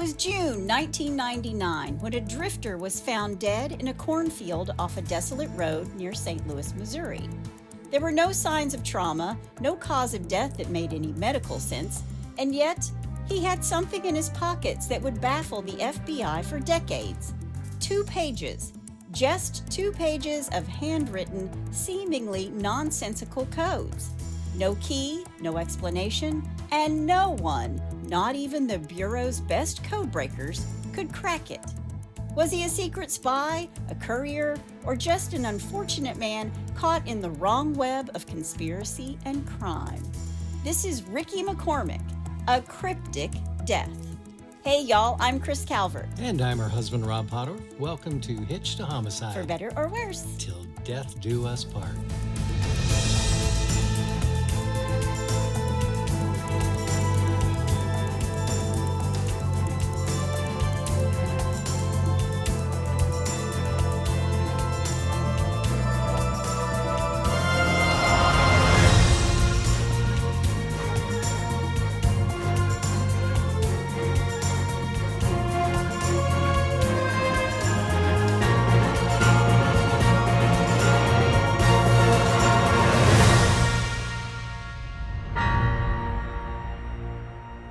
was June 1999 when a drifter was found dead in a cornfield off a desolate road near St. Louis, Missouri. There were no signs of trauma, no cause of death that made any medical sense, and yet he had something in his pockets that would baffle the FBI for decades. 2 pages. Just 2 pages of handwritten, seemingly nonsensical codes. No key, no explanation, and no one, not even the Bureau's best codebreakers, could crack it. Was he a secret spy, a courier, or just an unfortunate man caught in the wrong web of conspiracy and crime? This is Ricky McCormick, A Cryptic Death. Hey y'all, I'm Kris Calvert. And I'm her husband, Rob Potter. Welcome to Hitched to Homicide. For better or worse. Till death do us part.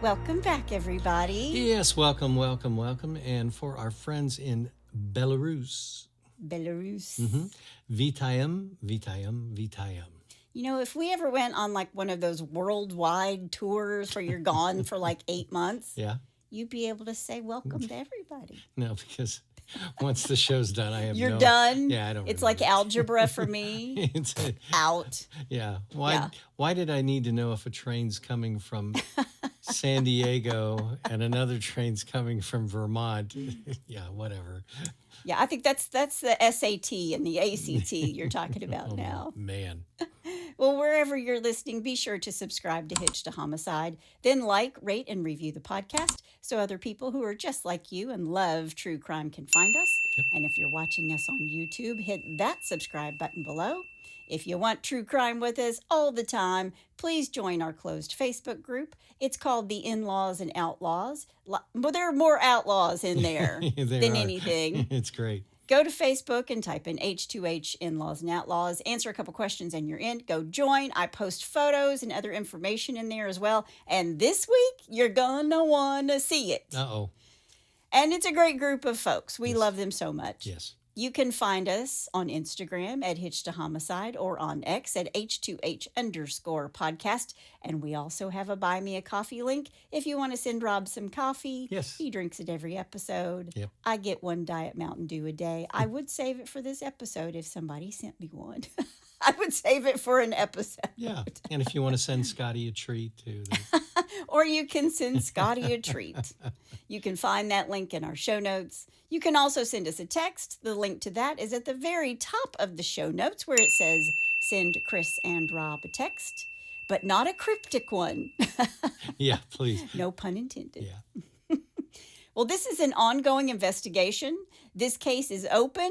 Welcome back, everybody. Yes, welcome. And for our friends in Belarus. Vitaim. You know, if we ever went on like one of those worldwide tours where you're gone for like 8 months, Yeah. you'd be able to say welcome to everybody. No, because once the show's done, I have You're done? Yeah, I don't It's remember. like algebra for me. Out. Yeah. Yeah. Why did I need to know if a train's coming from San Diego and another train's coming from Vermont? Yeah, whatever. Yeah, I think that's the SAT and the ACT you're talking about now. Man. Well, wherever you're listening, be sure to subscribe to Hitched to Homicide. Then like, rate, and review the podcast so other people who are just like you and love true crime can find us. Yep. And if you're watching us on YouTube, hit that subscribe button below. If you want true crime with us all the time, please join our closed Facebook group. It's called the In-Laws and Outlaws. But there are more outlaws in there than anything. It's great. Go to Facebook and type in H2H In-Laws and Outlaws. Answer a couple questions and you're in. Go join. I post photos and other information in there as well. And this week, you're going to want to see it. Uh-oh. And it's a great group of folks. We Yes. love them so much. Yes. You can find us on Instagram at Hitched to Homicide or on X at H2H_podcast. And we also have a Buy Me a Coffee link if you want to send Rob some coffee. Yes. He drinks it every episode. Yep. I get 1 Diet Mountain Dew a day. I would save it for this episode if somebody sent me one. I would save it for an episode. Yeah. And if you want to send Scotty a treat too. Or you can send Scotty a treat. You can find that link in our show notes. You can also send us a text. The link to that is at the very top of the show notes where it says, send Kris and Rob a text, but not a cryptic one. Yeah, please. No pun intended. Yeah. Well, this is an ongoing investigation. This case is open.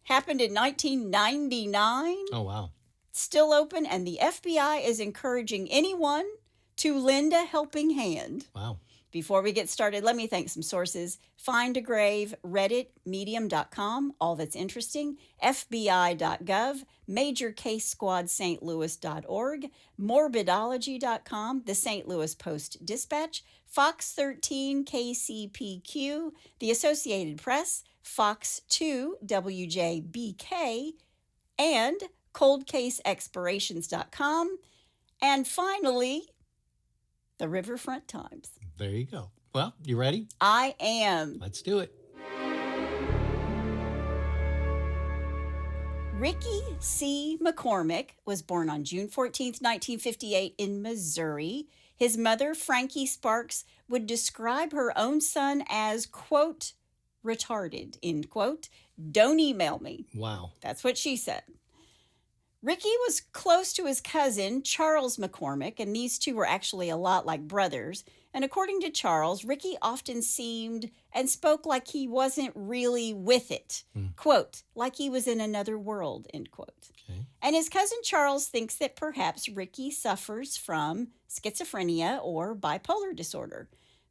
Happened in 1999. Oh, wow. Still open, and the FBI is encouraging anyone to lend a helping hand. Wow. Before we get started, let me thank some sources. Find a Grave, Reddit, Medium.com, all that's interesting, FBI.gov, MajorCaseSquadSt. Morbidology.com, the St. Louis Post-Dispatch, Fox 13, KCPQ, the Associated Press, Fox 2, WJBK, and ColdCaseExpirations.com, and finally, the Riverfront Times. There you go. Well, you ready? I am. Let's do it. Ricky C. McCormick was born on June 14th, 1958 in Missouri. His mother, Frankie Sparks, would describe her own son as, quote, retarded, end quote. Don't email me. Wow. That's what she said. Ricky was close to his cousin, Charles McCormick, and these two were actually a lot like brothers. And according to Charles, Ricky often seemed and spoke like he wasn't really with it. Quote, like he was in another world, end quote. Okay. And his cousin Charles thinks that perhaps Ricky suffers from schizophrenia or bipolar disorder.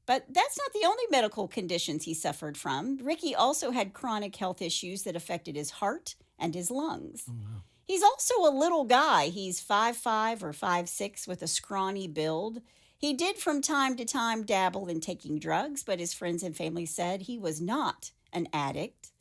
But that's not the only medical conditions he suffered from. Ricky also had chronic health issues that affected his heart and his lungs. Oh, wow. He's also a little guy. He's 5'5" or 5'6" with a scrawny build. He did from time to time dabble in taking drugs, but his friends and family said he was not an addict.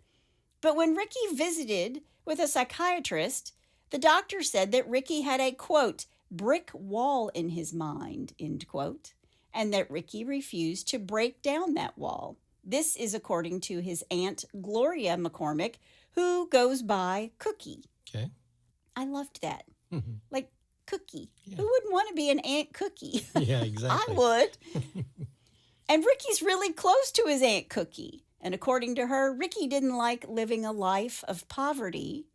But when Ricky visited with a psychiatrist, the doctor said that Ricky had a, quote, brick wall in his mind, end quote, and that Ricky refused to break down that wall. This is according to his aunt, Gloria McCormick, who goes by Cookie. Okay. I loved that. Like, Cookie. Yeah. Who wouldn't want to be an Aunt Cookie? Yeah, exactly. I would. And Ricky's really close to his Aunt Cookie. And according to her, Ricky didn't like living a life of poverty.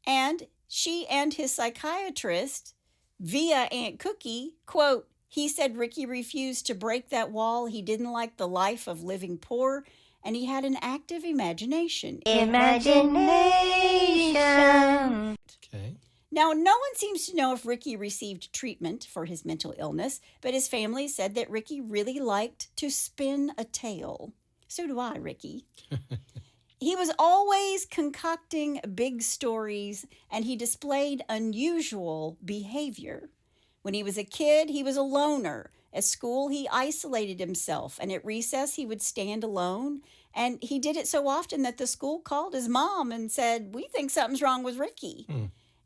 And she and his psychiatrist, via Aunt Cookie, quote, he said Ricky refused to break that wall. He didn't like the life of living poor. And he had an active imagination. Imagination. Okay. Now, no one seems to know if Ricky received treatment for his mental illness, but his family said that Ricky really liked to spin a tale. So do I, Ricky. He was always concocting big stories, and he displayed unusual behavior. When he was a kid, he was a loner. At school, he isolated himself, and at recess, he would stand alone. And he did it so often that the school called his mom and said, "We think something's wrong with Ricky."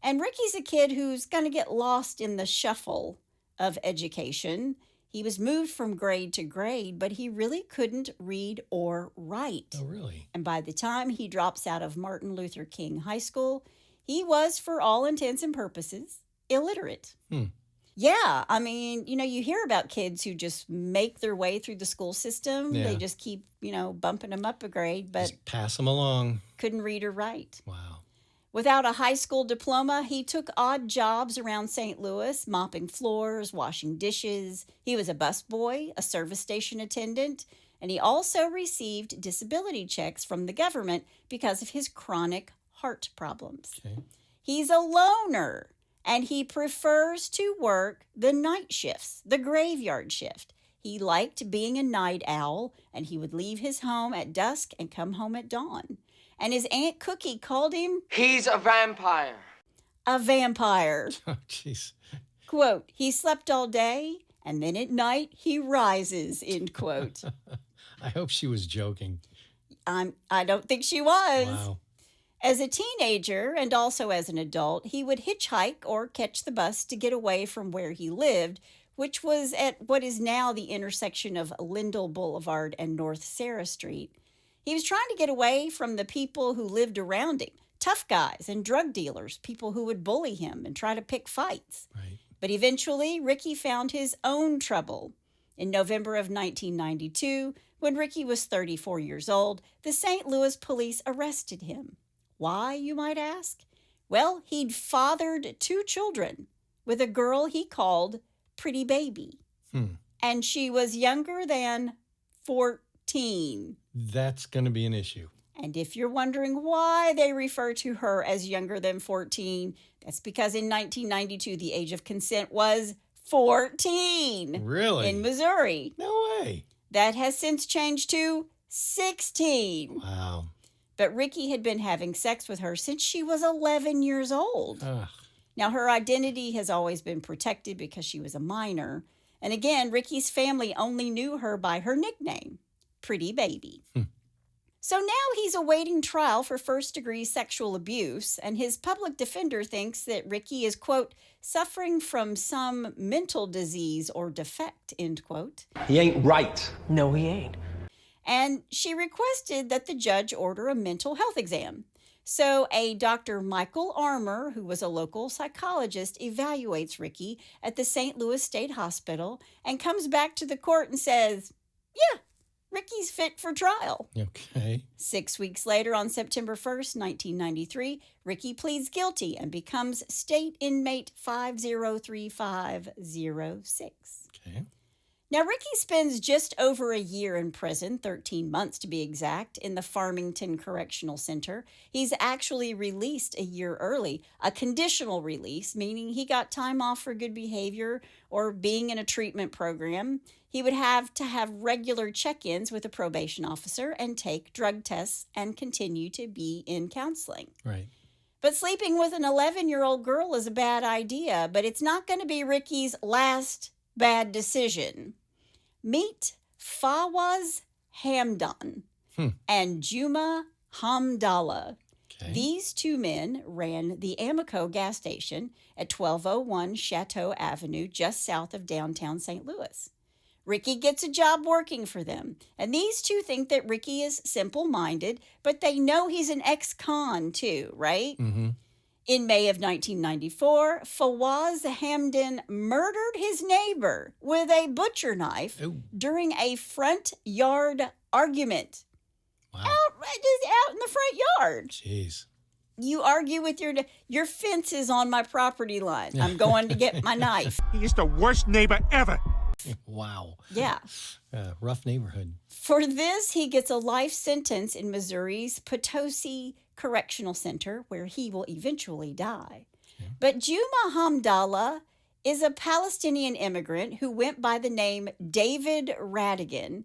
And Ricky's a kid who's going to get lost in the shuffle of education. He was moved from grade to grade, but he really couldn't read or write. Oh, really? And by the time he drops out of Martin Luther King High School, he was, for all intents and purposes, illiterate. Yeah, I mean, you hear about kids who just make their way through the school system. Yeah. They just keep, bumping them up a grade, but Just pass them along. couldn't read or write. Wow. Without a high school diploma, he took odd jobs around St. Louis, mopping floors, washing dishes. He was a busboy, a service station attendant, and he also received disability checks from the government because of his chronic heart problems. Okay. He's a loner, and he prefers to work the night shifts, the graveyard shift. He liked being a night owl, and he would leave his home at dusk and come home at dawn. And his Aunt Cookie called him He's a vampire. a vampire. Oh, jeez. Quote, he slept all day, and then at night he rises, end quote. I hope she was joking. I don't think she was. Wow. As a teenager and also as an adult, he would hitchhike or catch the bus to get away from where he lived, which was at what is now the intersection of Lindell Boulevard and North Sarah Street. He was trying to get away from the people who lived around him, tough guys and drug dealers, people who would bully him and try to pick fights. Right. But eventually, Ricky found his own trouble. In November of 1992, when Ricky was 34 years old, the St. Louis police arrested him. Why, you might ask? Well, he'd fathered 2 children with a girl he called Pretty Baby. And she was younger than 14. That's going to be an issue. And if you're wondering why they refer to her as younger than 14, that's because in 1992, the age of consent was 14. Really? In Missouri. No way. That has since changed to 16. Wow. But Ricky had been having sex with her since she was 11 years old. Ugh. Now, her identity has always been protected because she was a minor. And again, Ricky's family only knew her by her nickname, Pretty Baby. So now he's awaiting trial for first-degree sexual abuse, and his public defender thinks that Ricky is, quote, suffering from some mental disease or defect, end quote. He ain't right. No, he ain't. And she requested that the judge order a mental health exam. So a Dr. Michael Armour, who was a local psychologist, evaluates Ricky at the St. Louis State Hospital and comes back to the court and says, yeah, Ricky's fit for trial. Okay. 6 weeks later, on September 1st, 1993, Ricky pleads guilty and becomes state inmate 503506. Okay. Now, Ricky spends just over a year in prison, 13 months to be exact, in the Farmington Correctional Center. He's actually released a year early, a conditional release, meaning he got time off for good behavior or being in a treatment program. He would have to have regular check-ins with a probation officer and take drug tests and continue to be in counseling. Right. But sleeping with an 11-year-old girl is a bad idea, but it's not going to be Ricky's last bad decision. Meet Fawaz Hamdan and Juma Hamdallah. Okay. These two men ran the Amoco gas station at 1201 Chateau Avenue, just south of downtown St. Louis. Ricky gets a job working for them, and these two think that Ricky is simple-minded, but they know he's an ex-con too, right? Mm-hmm. In May of 1994, Fawaz Hamdan murdered his neighbor with a butcher knife during a front yard argument. Wow. Just out in the front yard. Jeez. You argue with your fence is on my property line. I'm going to get my knife. He is the worst neighbor ever. Wow. Yeah. Rough neighborhood. For this, he gets a life sentence in Missouri's Potosi Correctional Center, where he will eventually die. Okay. But Juma Hamdallah is a Palestinian immigrant who went by the name David Radigan,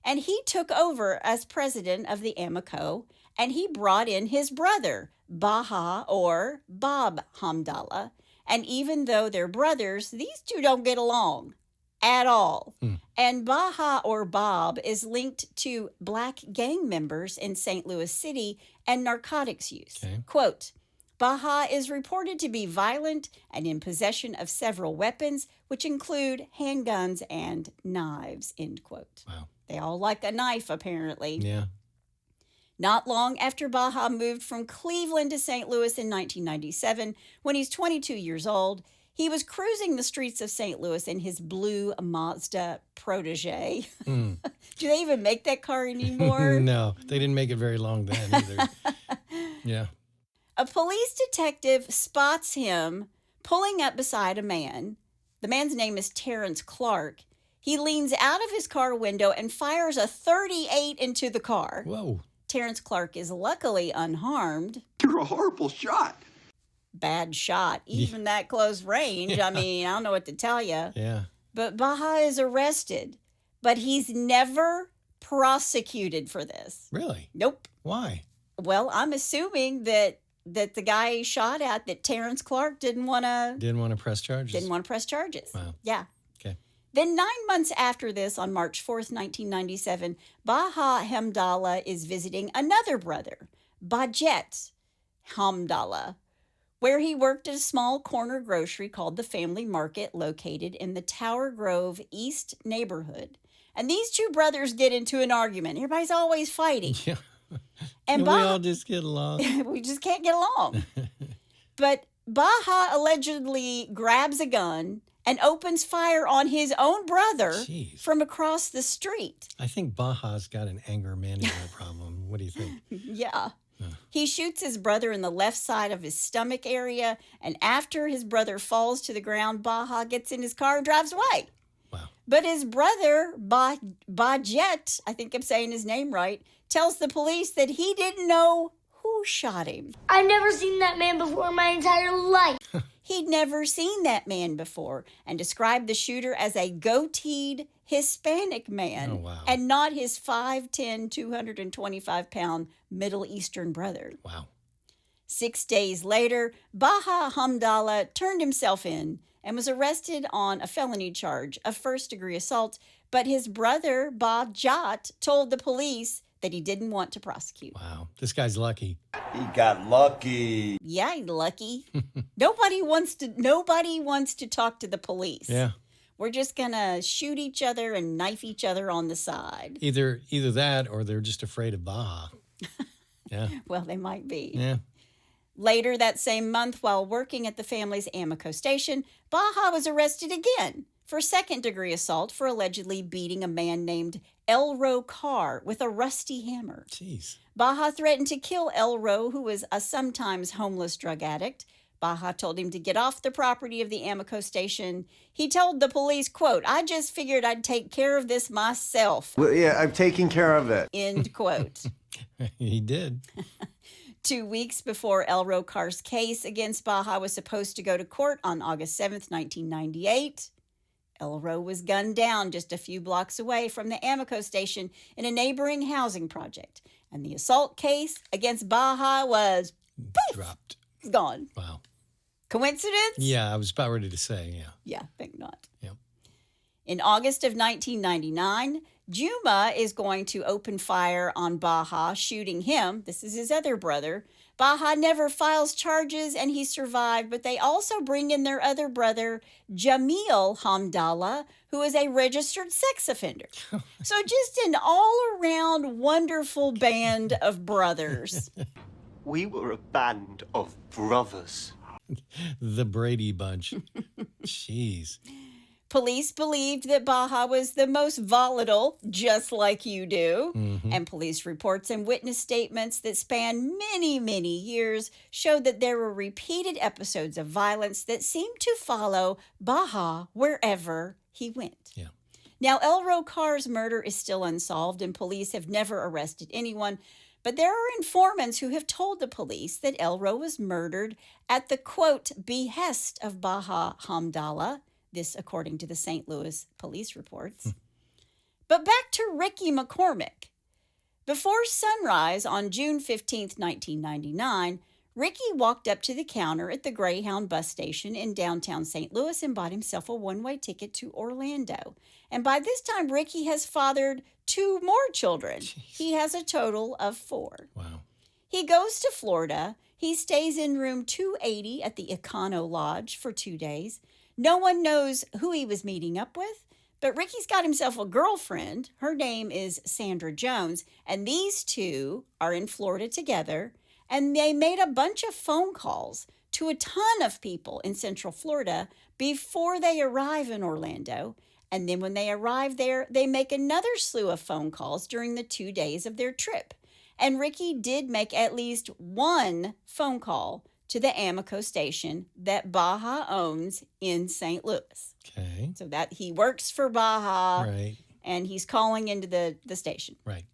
and he took over as president of the Amoco, and he brought in his brother, Baha or Bob Hamdallah. And even though they're brothers, these two don't get along at all. And Baha or Bob is linked to black gang members in St. Louis City and narcotics use. Okay. Quote, Baha is reported to be violent and in possession of several weapons, which include handguns and knives, end quote. Wow. They all like a knife, apparently. Yeah. Not long after Baha moved from Cleveland to St. Louis in 1997, when he's 22 years old, he was cruising the streets of St. Louis in his blue Mazda Protege. Do they even make that car anymore? No, they didn't make it very long then either. Yeah. A police detective spots him pulling up beside a man. The man's name is Terrence Clark. He leans out of his car window and fires a .38 into the car. Whoa. Terrence Clark is luckily unharmed. You're a horrible shot. Bad shot, even that close range. I mean, I don't know what to tell you. Yeah. But Baha is arrested, but he's never prosecuted for this. Really? Nope. Why? Well, I'm assuming that the guy he shot at, that Terrence Clark didn't want to press charges. Didn't want to press charges. Wow. Yeah. Okay. Then 9 months after this, on March 4th, 1997, Baha Hamdallah is visiting another brother, Bajet Hamdallah, where he worked at a small corner grocery called the Family Market, located in the Tower Grove East neighborhood. And these two brothers get into an argument. Everybody's always fighting. Yeah. And we all just get along. We just can't get along. But Baha allegedly grabs a gun and opens fire on his own brother from across the street. I think Baja's got an anger management problem. What do you think? Yeah. He shoots his brother in the left side of his stomach area, and after his brother falls to the ground, Baha gets in his car and drives away. Wow. But his brother, Bajet, I think I'm saying his name right, tells the police that he didn't know who shot him. I've never seen that man before in my entire life. He'd never seen that man before and described the shooter as a goateed Hispanic man and not his 5'10", 225-pound Middle Eastern brother. Wow. 6 days later, Baha Hamdallah turned himself in and was arrested on a felony charge of first-degree assault, but his brother, Bajet, told the police that he didn't want to prosecute. Wow. This guy's lucky. He got lucky. Yeah, he's lucky. Nobody wants to talk to the police. Yeah. We're just going to shoot each other and knife each other on the side. Either that or they're just afraid of Baja. Yeah. Well, they might be. Yeah. Later that same month, while working at the family's Amoco station, Baha was arrested again for second-degree assault for allegedly beating a man named Elro Carr with a rusty hammer. Jeez. Baha threatened to kill Elro, who was a sometimes homeless drug addict. Baja told him to get off the property of the Amoco station. He told the police, quote, "I just figured I'd take care of this myself." Well, yeah, I'm taking care of it. End quote. He did. 2 weeks before Elrocar's case against Baja was supposed to go to court on August 7th, 1998, Elro was gunned down just a few blocks away from the Amoco station in a neighboring housing project. And the assault case against Baja was Dropped. gone. Wow. Coincidence? Yeah, I was about ready to say, yeah. Yeah, think not. Yep. In August of 1999, Juma is going to open fire on Baja, shooting him. This is his other brother. Baja never files charges and he survived, but they also bring in their other brother, Jamil Hamdallah, who is a registered sex offender. So just an all-around wonderful band of brothers. We were a band of brothers. The Brady Bunch. Jeez. Police believed that Baja was the most volatile, just like you do. And police reports and witness statements that span many, many years showed that there were repeated episodes of violence that seemed to follow Baja wherever he went. Yeah. Now, Elrocar's murder is still unsolved and police have never arrested anyone. But there are informants who have told the police that Elro was murdered at the, quote, behest of Baja Hamdallah. This according to the St. Louis police reports. But back to Ricky McCormick. Before sunrise on June 15th, 1999, Ricky walked up to the counter at the Greyhound bus station in downtown St. Louis and bought himself a one-way ticket to Orlando. And by this time, Ricky has fathered 2 more children. Jeez. He has a total of 4. Wow. He goes to Florida. He stays in room 280 at the Econo Lodge for 2 days. No one knows who he was meeting up with, but Ricky's got himself a girlfriend. Her name is Sandra Jones, and these two are in Florida together, and they made a bunch of phone calls to a ton of people in Central Florida before they arrive in Orlando. And then when they arrive there, they make another slew of phone calls during the 2 days of their trip. And Ricky did make at least one phone call to the Amoco station that Baja owns in St. Louis. Okay. So that he works for Baja, Right. and he's calling into the station. Right.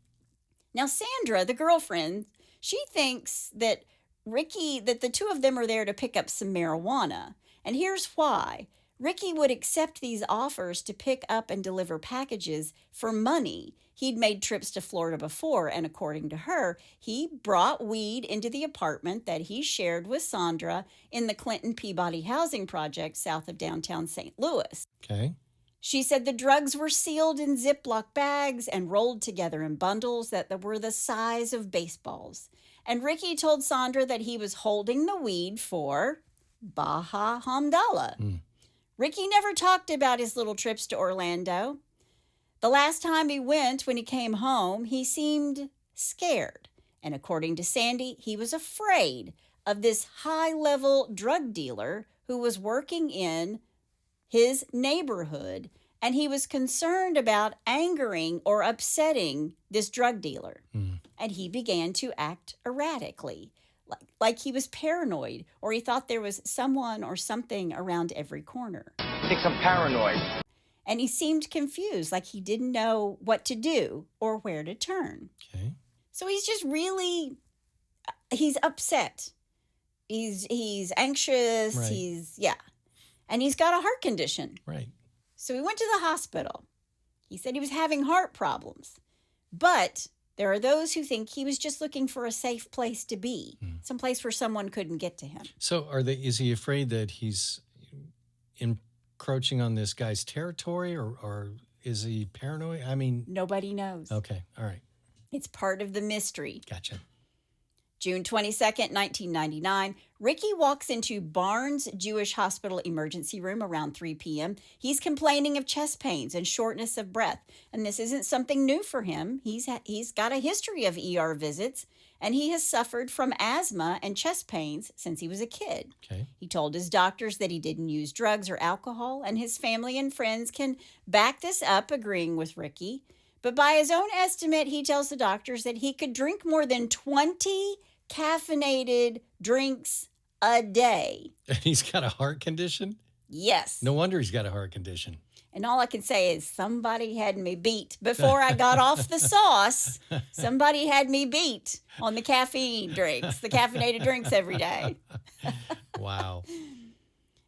Now, Sandra, the girlfriend, she thinks that the 2 of them are there to pick up some marijuana. And here's why. Ricky would accept these offers to pick up and deliver packages for money. He'd made trips to Florida before, and according to her, he brought weed into the apartment that he shared with Sandra in the Clinton Peabody Housing Project south of downtown St. Louis. Okay. She said the drugs were sealed in Ziploc bags and rolled together in bundles that were the size of baseballs. And Ricky told Sandra that he was holding the weed for Baja Hamdallah. Ricky never talked about his little trips to Orlando. The last time he went, when he came home, he seemed scared. And according to Sandy, he was afraid of this high-level drug dealer who was working in his neighborhood, and he was concerned about angering or upsetting this drug dealer. And he began to act erratically, like he was paranoid, or he thought there was someone or something around every corner. I think I'm paranoid. And he seemed confused, like he didn't know what to do or where to turn. Okay. So he's just really, he's upset. He's anxious. Right. And he's got a heart condition. Right. So he went to the hospital. He said he was having heart problems. But there are those who think he was just looking for a safe place to be, someplace where someone couldn't get to him. So is he afraid that he's encroaching on this guy's territory, or is he paranoid? I mean, Nobody knows. okay. All right. It's part of the mystery. Gotcha. June 22nd, 1999, Ricky walks into Barnes Jewish Hospital emergency room around 3 p.m. He's complaining of chest pains and shortness of breath. And this isn't something new for him. He's got a history of ER visits, and he has suffered from asthma and chest pains since he was a kid. Okay. He told his doctors that he didn't use drugs or alcohol, and his family and friends can back this up, agreeing with Ricky. But by his own estimate, he tells the doctors that he could drink more than 20 caffeinated drinks a day. And he's got a heart condition? Yes. No wonder he's got a heart condition. And all I can say is somebody had me beat before I got off the sauce. Somebody had me beat on the caffeine drinks, the caffeinated drinks every day. Wow.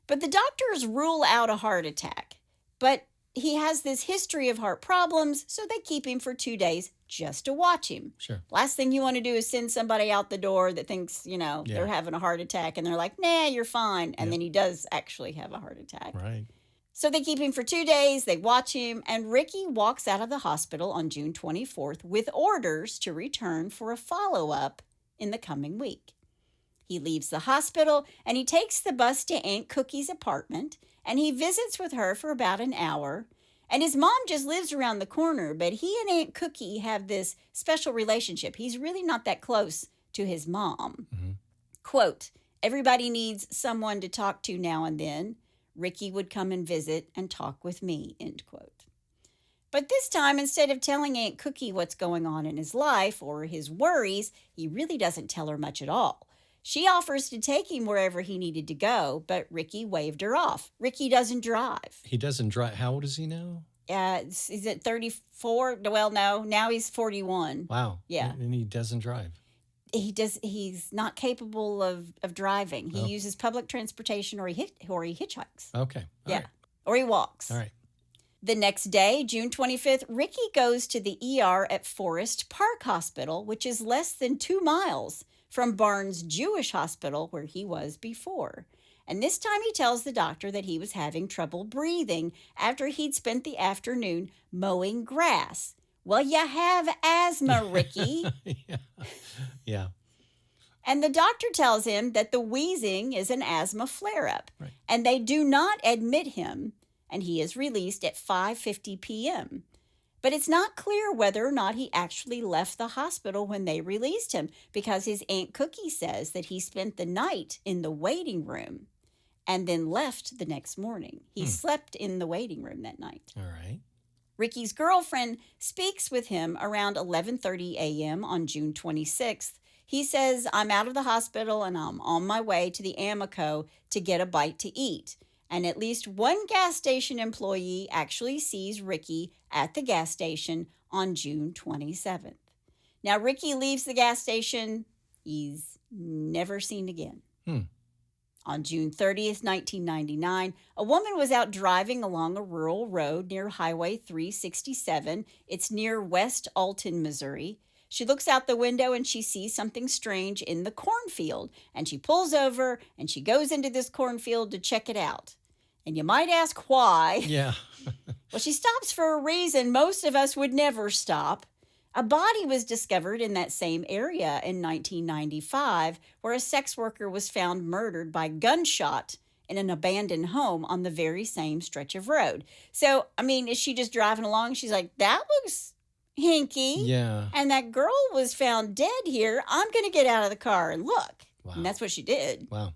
But the doctors rule out a heart attack. But he has this history of heart problems, so they keep him for 2 days just to watch him. Sure. Last thing you want to do is send somebody out the door that thinks, they're having a heart attack, and they're like, nah, you're fine. And then he does actually have a heart attack. Right. So they keep him for 2 days, they watch him, and Ricky walks out of the hospital on June 24th with orders to return for a follow-up in the coming week. He leaves the hospital, and he takes the bus to Aunt Cookie's apartment, and he visits with her for about an hour. And his mom just lives around the corner, but he and Aunt Cookie have this special relationship. He's really not that close to his mom. Mm-hmm. Quote, everybody needs someone to talk to now and then. Ricky would come and visit and talk with me, end quote. But this time, instead of telling Aunt Cookie what's going on in his life or his worries, he really doesn't tell her much at all. She offers to take him wherever he needed to go, but Ricky waved her off. Ricky doesn't drive. He doesn't drive. How old is he now? He's at 34. Well, no, now he's 41. Wow. Yeah. And he doesn't drive. He's not capable of driving. He uses public transportation or he hitchhikes. Okay. All yeah. right. Or he walks. All right. The next day, June 25th, Ricky goes to the ER at Forest Park Hospital, which is less than 2 miles from Barnes Jewish Hospital, where he was before. And this time he tells the doctor that he was having trouble breathing after he'd spent the afternoon mowing grass. Well, you have asthma, Ricky. Yeah. And the doctor tells him that the wheezing is an asthma flare-up. Right. And they do not admit him, and he is released at 5:50 p.m. But it's not clear whether or not he actually left the hospital when they released him, because his Aunt Cookie says that he spent the night in the waiting room and then left the next morning. He slept in the waiting room that night. All right. Ricky's girlfriend speaks with him around 11:30 a.m. on June 26th. He says, I'm out of the hospital and I'm on my way to the Amico to get a bite to eat. And at least one gas station employee actually sees Ricky at the gas station on June 27th. Now, Ricky leaves the gas station. He's never seen again. On June 30th, 1999, a woman was out driving along a rural road near Highway 367. It's near West Alton, Missouri. She looks out the window and she sees something strange in the cornfield. And she pulls over and she goes into this cornfield to check it out. And you might ask why. Yeah. Well, she stops for a reason most of us would never stop. A body was discovered in that same area in 1995, where a sex worker was found murdered by gunshot in an abandoned home on the very same stretch of road. So, I mean, is she just driving along? She's like, that looks hinky. Yeah. And that girl was found dead here. I'm going to get out of the car and look. Wow. And that's what she did. Wow.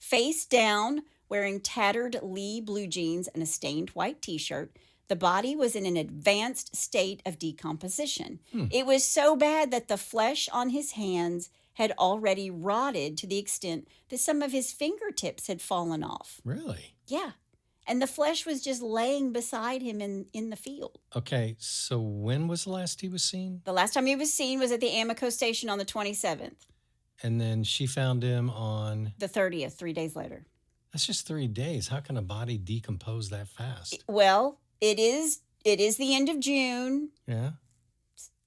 Face down, wearing tattered Lee blue jeans and a stained white t-shirt, the body was in an advanced state of decomposition. It was so bad that the flesh on his hands had already rotted to the extent that some of his fingertips had fallen off. Really? Yeah. And the flesh was just laying beside him in the field. Okay, so when was the last he was seen? The last time he was seen was at the Amico station on the 27th. And then she found him on... The 30th, 3 days later. That's just 3 days. How can a body decompose that fast? Well, it is the end of June. Yeah.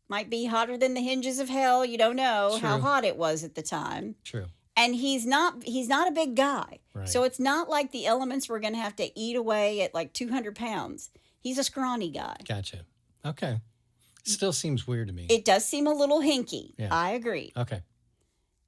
Might be hotter than the hinges of hell. You don't know True. how hot it was at the time. True. And he's not a big guy. Right. So it's not like the elements were going to have to eat away at like 200 pounds. He's a scrawny guy. Gotcha. Okay. Still seems weird to me. It does seem a little hinky. Yeah. I agree. Okay.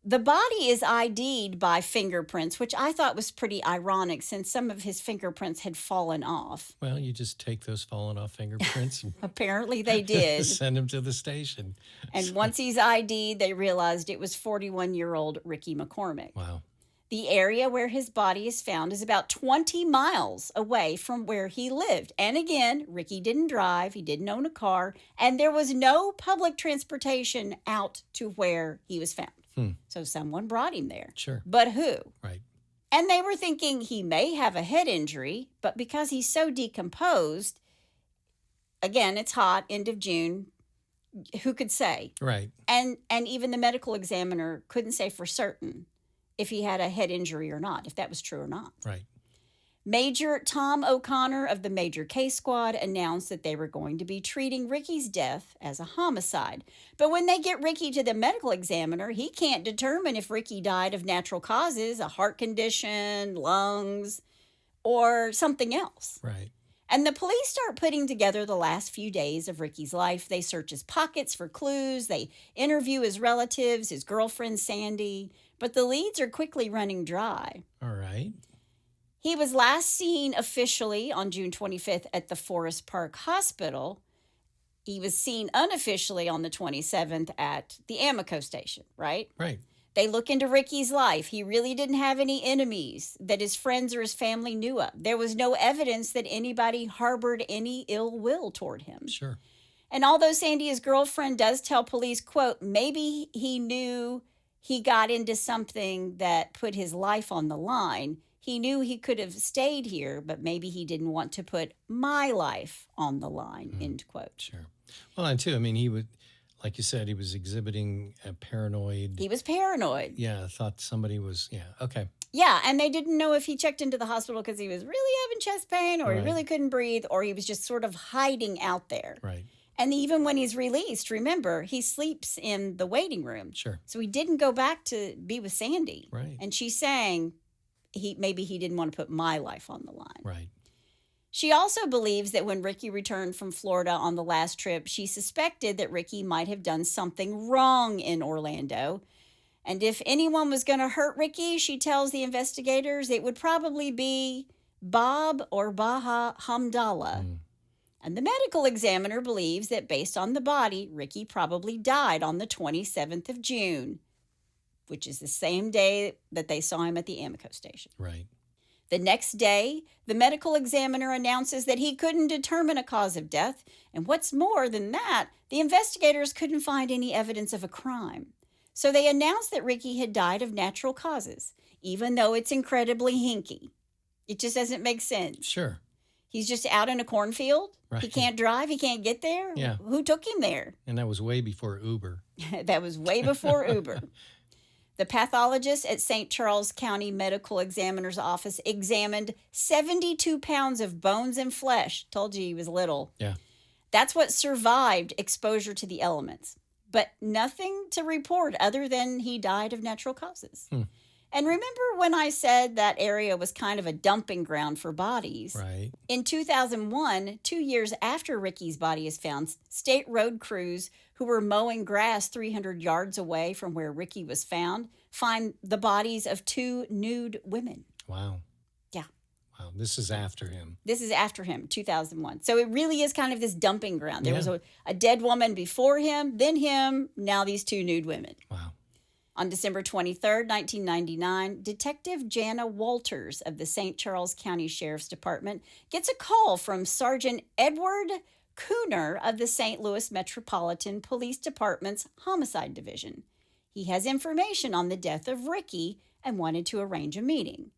The body is ID'd by fingerprints, which I thought was pretty ironic since some of his fingerprints had fallen off. Well, you just take those fallen off fingerprints and Apparently they did. send them to the station. And once he's ID'd, they realized it was 41-year-old Ricky McCormick. Wow. The area where his body is found is about 20 miles away from where he lived. And again, Ricky didn't drive, he didn't own a car, and there was no public transportation out to where he was found. So someone brought him there. Sure. But who? Right. And they were thinking he may have a head injury, but because he's so decomposed, again, it's hot, end of June, who could say? Right. And even the medical examiner couldn't say for certain if he had a head injury or not, if that was true or not. Right. Major Tom O'Connor of the Major Case Squad announced that they were going to be treating Ricky's death as a homicide. But when they get Ricky to the medical examiner, he can't determine if Ricky died of natural causes, a heart condition, lungs, or something else. Right. And the police start putting together the last few days of Ricky's life. They search his pockets for clues. They interview his relatives, his girlfriend, Sandy. But the leads are quickly running dry. All right. He was last seen officially on June 25th at the Forest Park Hospital. He was seen unofficially on the 27th at the Amico station, right? Right. They look into Ricky's life. He really didn't have any enemies that his friends or his family knew of. There was no evidence that anybody harbored any ill will toward him. Sure. And although Sandy, his girlfriend, does tell police, quote, maybe he knew he got into something that put his life on the line. He knew he could have stayed here, but maybe he didn't want to put my life on the line, end quote. Sure. Well, and too, I mean, he would, like you said, he was exhibiting a paranoid. He was paranoid. Yeah, thought somebody was, okay. Yeah, and they didn't know if he checked into the hospital because he was really having chest pain or he Right. really couldn't breathe or he was just sort of hiding out there. Right. And even when he's released, remember, he sleeps in the waiting room. Sure. So he didn't go back to be with Sandy. Right. And she's saying maybe he didn't want to put my life on the line. Right. She also believes that when Ricky returned from Florida on the last trip, she suspected that Ricky might have done something wrong in Orlando. And if anyone was going to hurt Ricky, she tells the investigators, it would probably be Bob or Baha Hamdallah. And the medical examiner believes that based on the body, Ricky probably died on the 27th of June, which is the same day that they saw him at the Amico station. Right. The next day, the medical examiner announces that he couldn't determine a cause of death. And what's more than that, the investigators couldn't find any evidence of a crime. So they announced that Ricky had died of natural causes, even though it's incredibly hinky. It just doesn't make sense. Sure. He's just out in a cornfield. Right. He can't drive. He can't get there. Yeah. Who took him there? And that was way before Uber. That was way before Uber. The pathologist at St. Charles County Medical Examiner's Office examined 72 pounds of bones and flesh. Told you he was little. Yeah. That's what survived exposure to the elements. But nothing to report other than he died of natural causes. And remember when I said that area was kind of a dumping ground for bodies? Right. In 2001, 2 years after Ricky's body is found, state road crews who were mowing grass 300 yards away from where Ricky was found find the bodies of 2 nude women. Wow. Yeah. Wow. This is after him. This is after him, 2001. So it really is kind of this dumping ground. There Yeah. was a dead woman before him, then him, now these 2 nude women. Wow. On December 23rd, 1999, Detective Jana Walters of the St. Charles County Sheriff's Department gets a call from Sergeant Edward Cooner of the St. Louis Metropolitan Police Department's Homicide Division. He has information on the death of Ricky and wanted to arrange a meeting.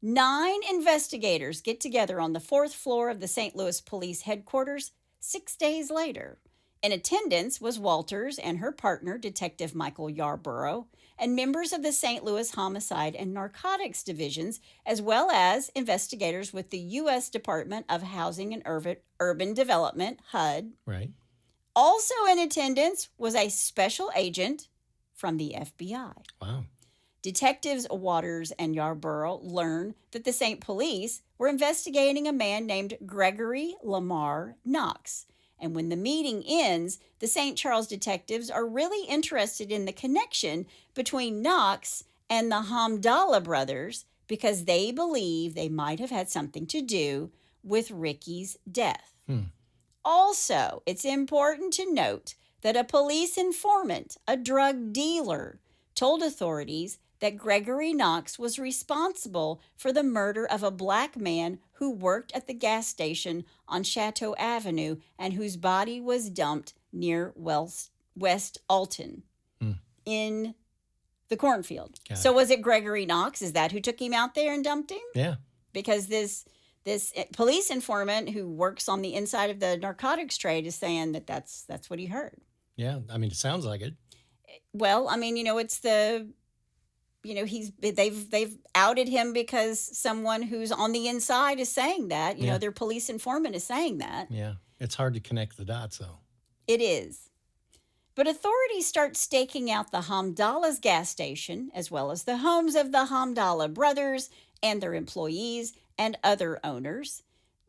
9 investigators get together on the 4th floor of the St. Louis Police Headquarters 6 days later. In attendance was Walters and her partner, Detective Michael Yarborough, and members of the St. Louis Homicide and Narcotics Divisions, as well as investigators with the U.S. Department of Housing and Urban Development, HUD. Right. Also in attendance was a special agent from the FBI. Wow. Detectives Waters and Yarborough learned that the St. Police were investigating a man named Gregory Lamar Knox. And when the meeting ends, the St. Charles detectives are really interested in the connection between Knox and the Hamdallah brothers because they believe they might have had something to do with Ricky's death. Also, it's important to note that a police informant, a drug dealer, told authorities that Gregory Knox was responsible for the murder of a black man who worked at the gas station on Chateau Avenue and whose body was dumped near West Alton in The cornfield. Got So it. was it Gregory Knox? Is that who took him out there and dumped him? Yeah. Because this police informant who works on the inside of the narcotics trade is saying that that's what he heard. Yeah. I mean, it sounds like it. Well, I mean, it's they've outed him because someone who's on the inside is saying that. Yeah. Their police informant is saying that. Yeah. It's hard to connect the dots, though. It is. But authorities start staking out the Hamdallah's gas station, as well as the homes of the Hamdallah brothers and their employees and other owners.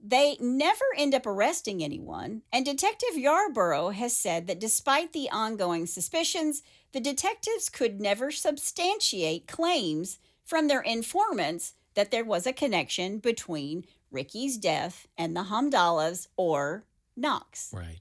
They never end up arresting anyone, and Detective Yarborough has said that despite the ongoing suspicions, the detectives could never substantiate claims from their informants that there was a connection between Ricky's death and the Hamdallahs or Knox. Right.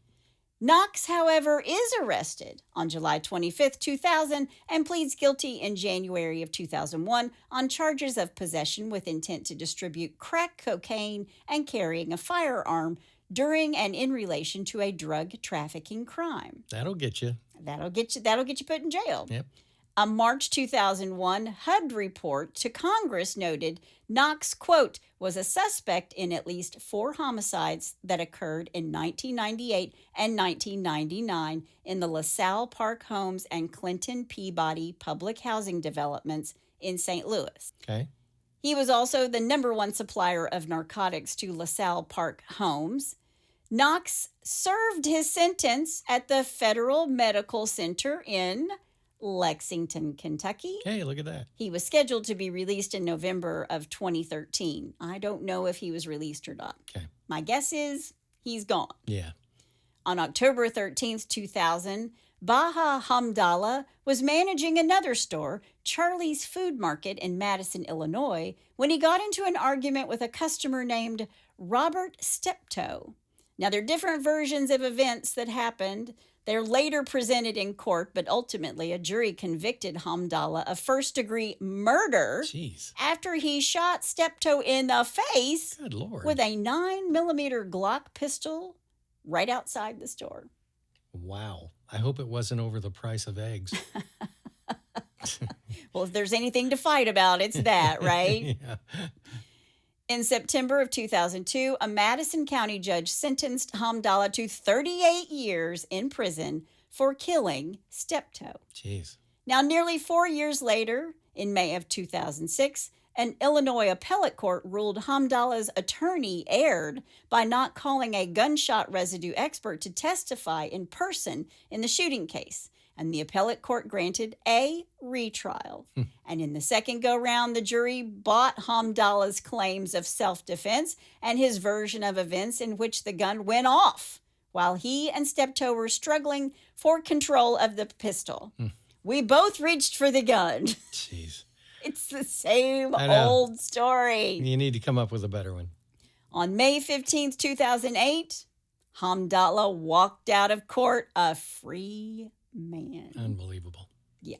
Knox, however, is arrested on July 25th, 2000, and pleads guilty in January of 2001 on charges of possession with intent to distribute crack cocaine and carrying a firearm during and in relation to a drug trafficking crime. That'll get you. That'll get you put in jail. Yep. A March 2001 HUD report to Congress noted Knox, quote, was a suspect in at least 4 homicides that occurred in 1998 and 1999 in the LaSalle Park Homes and Clinton Peabody public housing developments in St. Louis. Okay. He was also the #1 supplier of narcotics to LaSalle Park Homes. Knox served his sentence at the Federal Medical Center in Lexington, Kentucky. Hey, look at that. He was scheduled to be released in November of 2013. I don't know if he was released or not. Okay. My guess is he's gone. Yeah. On October 13th, 2000, Baha Hamdallah was managing another store, Charlie's Food Market in Madison, Illinois, when he got into an argument with a customer named Robert Steptoe. Now, there are different versions of events that happened. They're later presented in court, but ultimately a jury convicted Hamdallah of first-degree murder. Jeez. After he shot Steptoe in the face Good Lord. with a 9mm Glock pistol right outside the store. Wow. I hope it wasn't over the price of eggs. Well, if there's anything to fight about, it's that, right? Yeah. In September of 2002, a Madison County judge sentenced Hamdallah to 38 years in prison for killing Steptoe. Jeez. Now, nearly 4 years later, in May of 2006, an Illinois appellate court ruled Hamdallah's attorney erred by not calling a gunshot residue expert to testify in person in the shooting case. And the appellate court granted a retrial. And in the second go-round, the jury bought Hamdallah's claims of self-defense and his version of events in which the gun went off while he and Steptoe were struggling for control of the pistol. We both reached for the gun. Jeez. It's the same I know. old story. You need to come up with a better one. On May 15th, 2008, Hamdallah walked out of court a free man. Unbelievable. Yeah.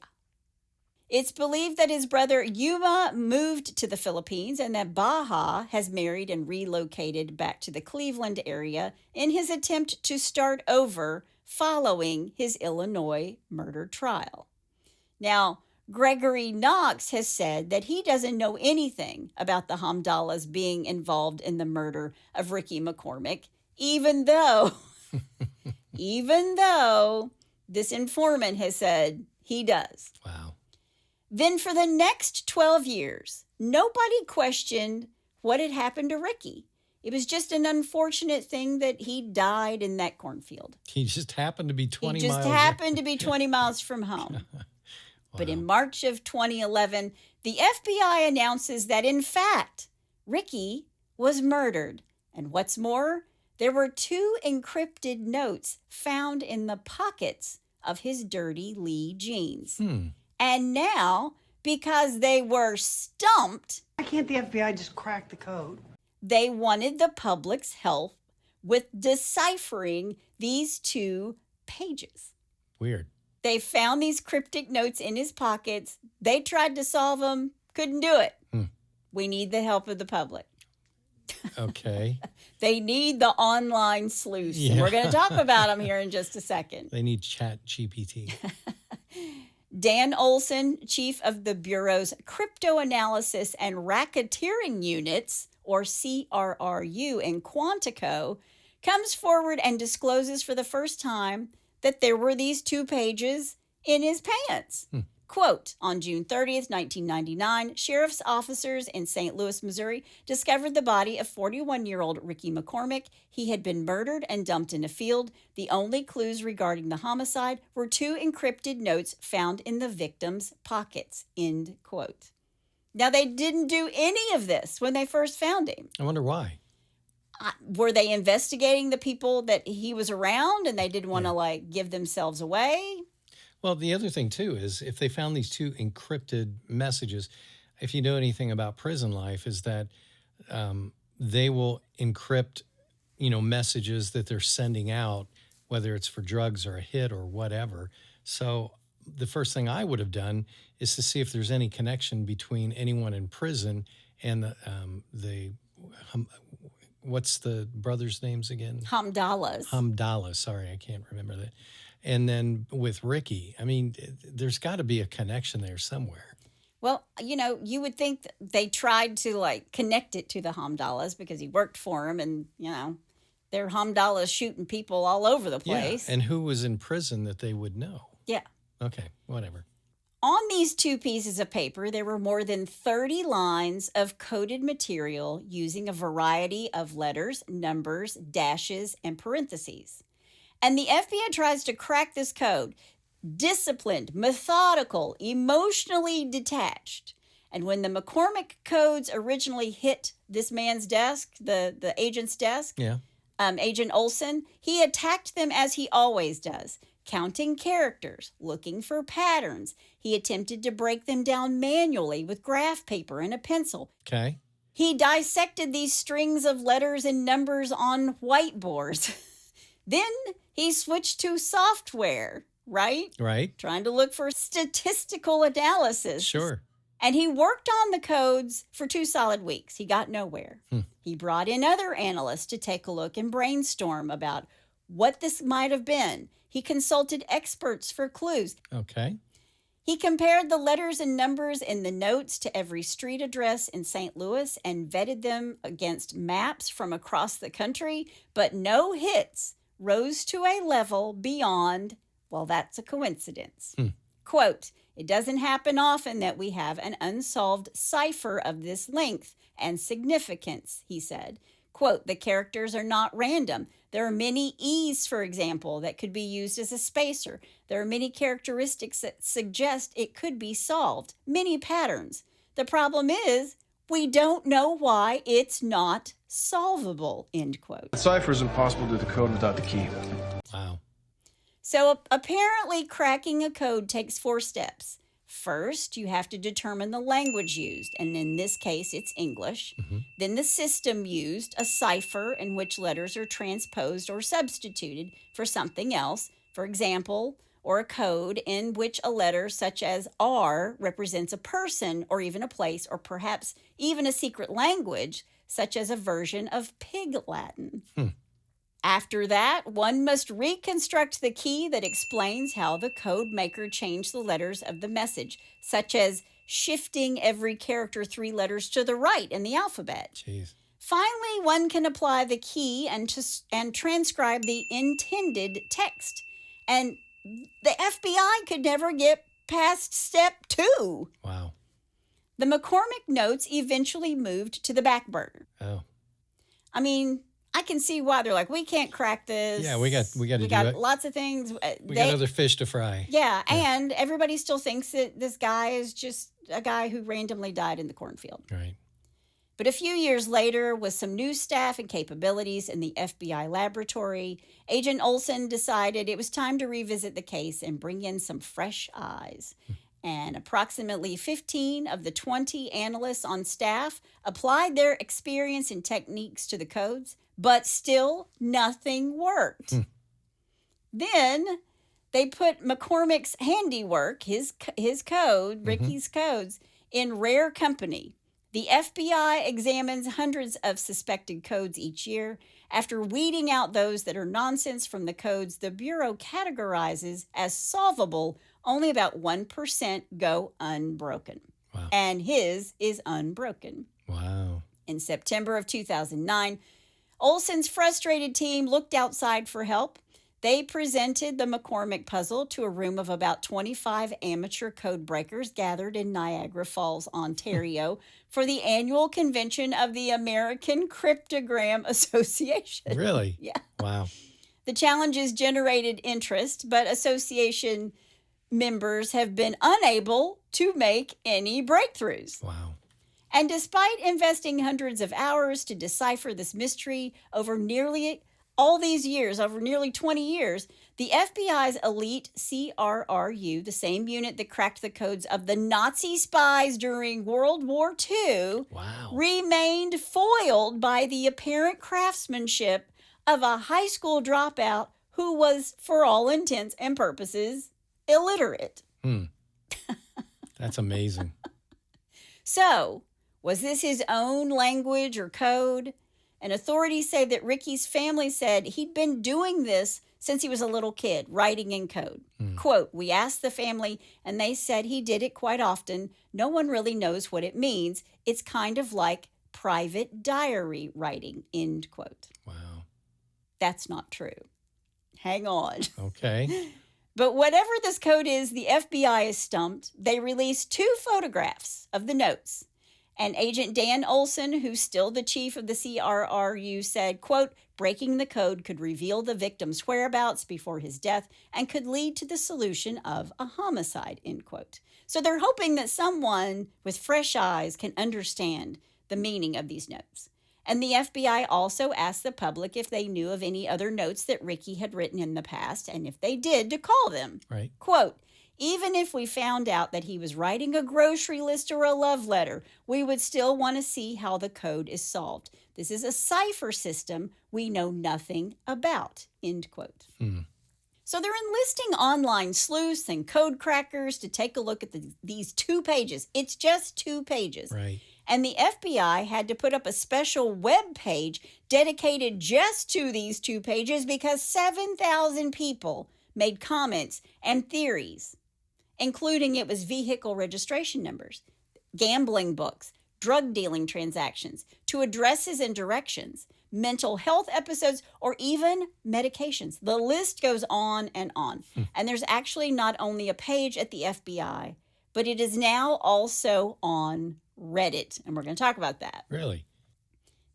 It's believed that his brother Yuma moved to the Philippines and that Baha has married and relocated back to the Cleveland area in his attempt to start over following his Illinois murder trial. Now, Gregory Knox has said that he doesn't know anything about the Hamdallahs being involved in the murder of Ricky McCormick, even though this informant has said he does. Wow. Then for the next 12 years, nobody questioned what had happened to Ricky. It was just an unfortunate thing that he died in that cornfield. He just happened to be 20 He just miles. happened to be 20 miles from home. But in March of 2011, the FBI announces that, in fact, Ricky was murdered. And what's more, there were 2 encrypted notes found in the pockets of his dirty Lee jeans. And now, because they were stumped, Why can't the FBI just crack the code? they wanted the public's help with deciphering these 2 pages. Weird. They found these cryptic notes in his pockets. They tried to solve them, couldn't do it. We need the help of the public. Okay. They need the online sleuths. And Yeah. we're going to talk about them here in just a second. They need Chat GPT. Dan Olson, chief of the Bureau's Cryptanalysis and Racketeering Units, or CRRU, in Quantico, comes forward and discloses for the first time that there were these 2 pages in his pants. Quote, on June 30th, 1999, sheriff's officers in St. Louis, Missouri, discovered the body of 41-year-old Ricky McCormick. He had been murdered and dumped in a field. The only clues regarding the homicide were 2 encrypted notes found in the victim's pockets, end quote. Now, they didn't do any of this when they first found him. I wonder why. Were they investigating the people that he was around and they didn't want to, give themselves away? Well, the other thing, too, is if they found these 2 encrypted messages, if you know anything about prison life, is that they will encrypt, messages that they're sending out, whether it's for drugs or a hit or whatever. So the first thing I would have done is to see if there's any connection between anyone in prison and what's the brothers' names again? Hamdallahs. Sorry, I can't remember that. And then with Ricky, I mean, there's got to be a connection there somewhere. Well, you would think that they tried to connect it to the Hamdallahs because he worked for him and, they're Hamdallahs shooting people all over the place. Yeah. And who was in prison that they would know? Yeah. Okay, whatever. On these 2 pieces of paper, there were more than 30 lines of coded material using a variety of letters, numbers, dashes, and parentheses. And the FBI tries to crack this code. Disciplined, methodical, emotionally detached. And when the McCormick codes originally hit this man's desk, the agent's desk, Agent Olson, he attacked them as he always does, counting characters, looking for patterns. He attempted to break them down manually with graph paper and a pencil. Okay. He dissected these strings of letters and numbers on whiteboards. Then he switched to software, right? Right. Trying to look for statistical analysis. Sure. And he worked on the codes for 2 solid weeks. He got nowhere. He brought in other analysts to take a look and brainstorm about what this might have been. He consulted experts for clues. Okay. He compared the letters and numbers in the notes to every street address in St. Louis and vetted them against maps from across the country, but no hits rose to a level beyond, well, that's a coincidence. Quote, it doesn't happen often that we have an unsolved cipher of this length and significance, he said. Quote, the characters are not random. There are many E's, for example, that could be used as a spacer. There are many characteristics that suggest it could be solved, many patterns. The problem is we don't know why it's not solvable, end quote. The cipher is impossible to decode without the key. Wow. So apparently cracking a code takes 4 steps. First, you have to determine the language used, and in this case, it's English. Then the system used, a cipher in which letters are transposed or substituted for something else, for example, or a code in which a letter such as R represents a person or even a place or perhaps even a secret language, such as a version of Pig Latin. After that, one must reconstruct the key that explains how the code maker changed the letters of the message, such as shifting every character 3 letters to the right in the alphabet. Jeez. Finally, one can apply the key and transcribe the intended text. And the FBI could never get past step 2. Wow. The McCormick notes eventually moved to the back burner. Oh. I mean, I can see why they're like, we can't crack this. Yeah, we got to do it. Lots of things. We got other fish to fry. Yeah, and everybody still thinks that this guy is just a guy who randomly died in the cornfield. Right. But a few years later, with some new staff and capabilities in the FBI laboratory, Agent Olson decided it was time to revisit the case and bring in some fresh eyes. And approximately 15 of the 20 analysts on staff applied their experience and techniques to the codes, but still nothing worked. Then they put McCormick's handiwork, his code, Ricky's codes, in rare company. The FBI examines hundreds of suspected codes each year. After weeding out those that are nonsense from the codes, the Bureau categorizes as solvable only about 1% go unbroken. Wow. And his is unbroken. Wow. In September of 2009, Olson's frustrated team looked outside for help. They presented the McCormick puzzle to a room of about 25 amateur code breakers gathered in Niagara Falls, Ontario, for the annual convention of the American Cryptogram Association. Really? Yeah. Wow. The challenges generated interest, but association members have been unable to make any breakthroughs. Wow. And despite investing hundreds of hours to decipher this mystery over nearly all these years, over nearly 20 years, the FBI's elite CRRU, the same unit that cracked the codes of the Nazi spies during World War II, Wow. remained foiled by the apparent craftsmanship of a high school dropout who was, for all intents and purposes, illiterate. That's amazing. So, was this his own language or code? And authorities say that Ricky's family said he'd been doing this since he was a little kid, writing in code. Quote, we asked the family, and they said he did it quite often. No one really knows what it means. It's kind of like private diary writing, end quote. Wow. That's not true. Hang on. Okay. But whatever this code is, the FBI is stumped. They released 2 photographs of the notes. And Agent Dan Olson, who's still the chief of the CRRU, said, quote, breaking the code could reveal the victim's whereabouts before his death and could lead to the solution of a homicide, end quote. So they're hoping that someone with fresh eyes can understand the meaning of these notes. And the FBI also asked the public if they knew of any other notes that Ricky had written in the past, and if they did, to call them. Right. Quote, even if we found out that he was writing a grocery list or a love letter, we would still want to see how the code is solved. This is a cipher system we know nothing about, end quote. So they're enlisting online sleuths and code crackers to take a look at these 2 pages. It's just 2 pages. Right. And the FBI had to put up a special web page dedicated just to these 2 pages because 7,000 people made comments and theories, including it was vehicle registration numbers, gambling books, drug dealing transactions, to addresses and directions, mental health episodes, or even medications. The list goes on and on. And there's actually not only a page at the FBI, but it is now also on Reddit. And we're going to talk about that. Really?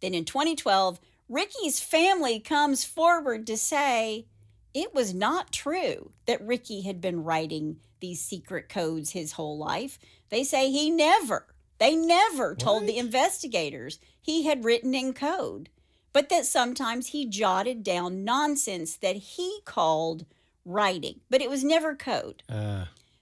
Then in 2012, Ricky's family comes forward to say it was not true that Ricky had been writing these secret codes his whole life. They say they never told the investigators he had written in code, but that sometimes he jotted down nonsense that he called writing, but it was never code.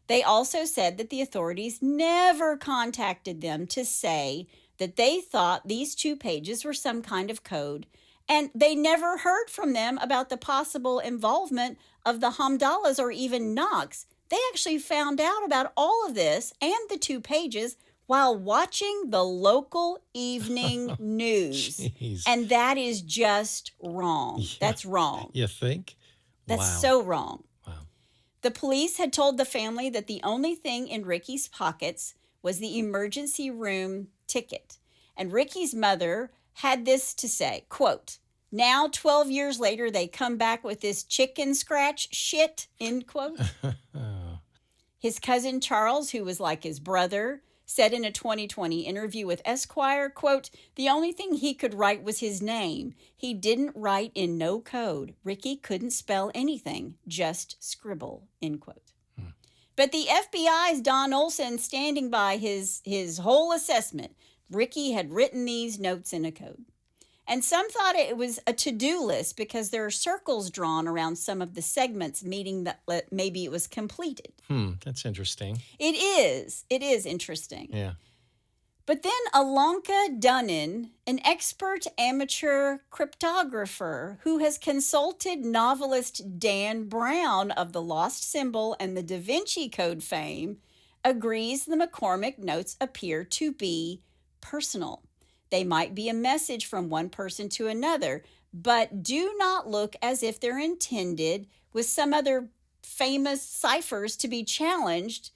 They also said that the authorities never contacted them to say that they thought these 2 pages were some kind of code, and they never heard from them about the possible involvement of the Hamdallahs or even Knox. They actually found out about all of this and the 2 pages while watching the local evening news. Jeez. And that is just wrong. Yeah. That's wrong. You think? That's Wow. so wrong. Wow. The police had told the family that the only thing in Ricky's pockets was the emergency room ticket. And Ricky's mother had this to say, quote, now 12 years later, they come back with this chicken scratch shit, end quote. His cousin Charles, who was like his brother, said in a 2020 interview with Esquire, quote, the only thing he could write was his name. He didn't write in no code. Ricky couldn't spell anything, just scribble, end quote. But the FBI's Don Olson standing by his whole assessment, Ricky had written these notes in a code. And some thought it was a to-do list because there are circles drawn around some of the segments, meaning that maybe it was completed. That's interesting. It is. It is interesting. Yeah. But then Alonka Dunnan, an expert amateur cryptographer who has consulted novelist Dan Brown of The Lost Symbol and the Da Vinci Code fame, agrees the McCormick notes appear to be personal. They might be a message from one person to another, but do not look as if they're intended with some other famous ciphers to be challenged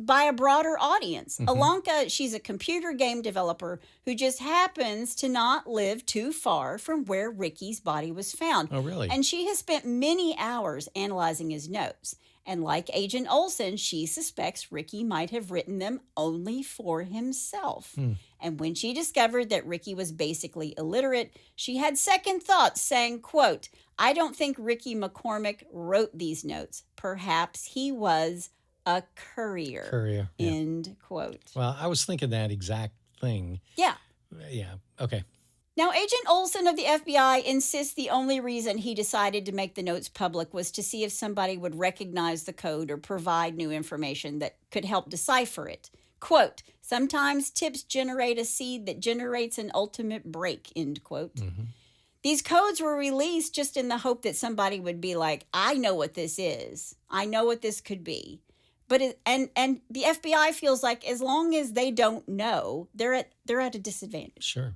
by a broader audience. Alanka, she's a computer game developer who just happens to not live too far from where Ricky's body was found. Oh, really? And she has spent many hours analyzing his notes. And like Agent Olsen, she suspects Ricky might have written them only for himself. And when she discovered that Ricky was basically illiterate, she had second thoughts, saying, quote, "I don't think Ricky McCormick wrote these notes. Perhaps he was a courier." Yeah. End quote. Well, I was thinking that exact thing. Yeah. Yeah. Okay. Now, Agent Olsen of the FBI insists the only reason he decided to make the notes public was to see if somebody would recognize the code or provide new information that could help decipher it. Quote, "Sometimes tips generate a seed that generates an ultimate break," end quote. These codes were released just in the hope that somebody would be like, I know what this is. I know what this could be. But and the FBI feels like as long as they don't know, they're at a disadvantage. Sure.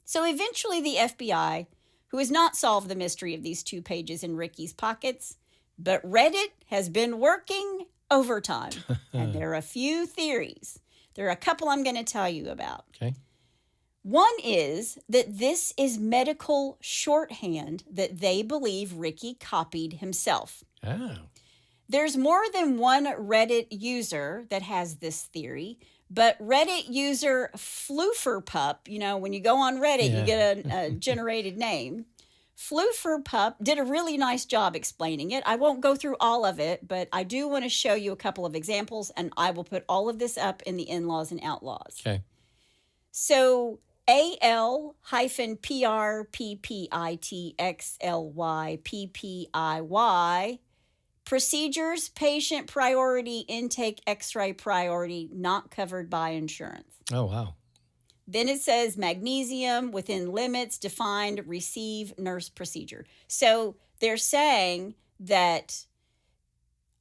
So eventually the FBI, who has not solved the mystery of these 2 pages in Ricky's pockets, but Reddit has been working overtime. And there are a few theories. There are a couple I'm going to tell you about. Okay. One is that this is medical shorthand that they believe Ricky copied himself. Oh. There's more than one Reddit user that has this theory, but Reddit user Flooferpup, when you go on Reddit, you get a generated name. Flooferpup did a really nice job explaining it. I won't go through all of it, but I do want to show you a couple of examples, and I will put all of this up in the In-Laws and Outlaws. Okay. So AL-PRPITXLYPPIY, procedures, patient priority, intake, x-ray priority, not covered by insurance. Oh, wow. Then it says magnesium within limits, defined, receive, nurse procedure. So they're saying that